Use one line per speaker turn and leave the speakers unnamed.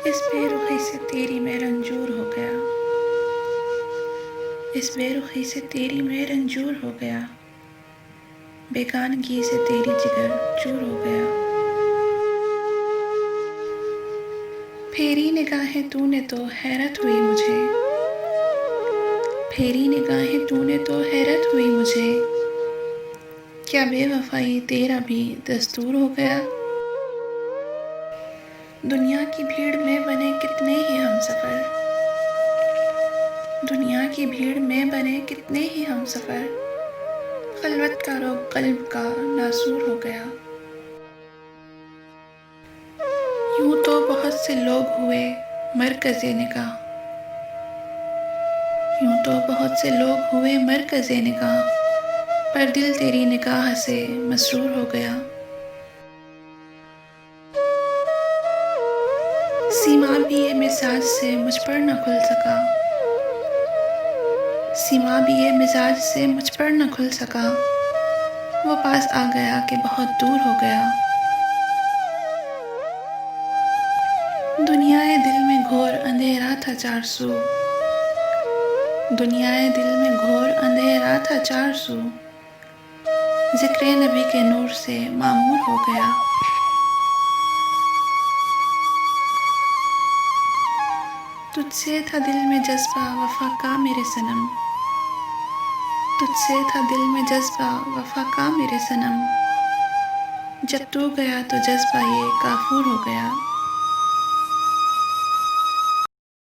اس بے رخی سے تیری میں رنجور ہو گیا، اس بے رخی سے تیری میں رنجور ہو گیا، بیگانگی سے تیری جگر چور ہو گیا۔ پھیری نگاہیں تو نے تو حیرت ہوئی مجھے، پھیری نگاہیں تو نے تو حیرت ہوئی مجھے، کیا بے وفائی تیرا بھی دستور ہو گیا۔ دنیا کی بھیڑ میں بنے کتنے ہی ہم سفر، دنیا کی بھیڑ میں بنے کتنے ہی ہم سفر، خلوت کا رخ قلب کا ناسور ہو گیا۔ یوں تو بہت سے لوگ ہوئے مرکز نگاہ، یوں تو بہت سے لوگ ہوئے مرکز نگاہ، پر دل تیری نگاہ سے مسرور ہو گیا۔ سیما بھی یہ مزاج سے مجھ پر نہ کھل سکا، سیما بھی یہ مزاج سے مجھ پر نہ کھل سکا، وہ پاس آ گیا کہ بہت دور ہو گیا۔ دنیائے دل میں گھور اندھیرا تھا چار سو، دنیائے دل میں گھور اندھیرا تھا چار سو، ذکر نبی کے نور سے معمور ہو گیا۔ تجھ سے تھا دل میں جذبہ وفا کا میرے صنم، تجھ سے تھا دل میں جذبہ وفا کا میرے صنم، جب تو گیا تو جذبہ یہ کافور ہو گیا۔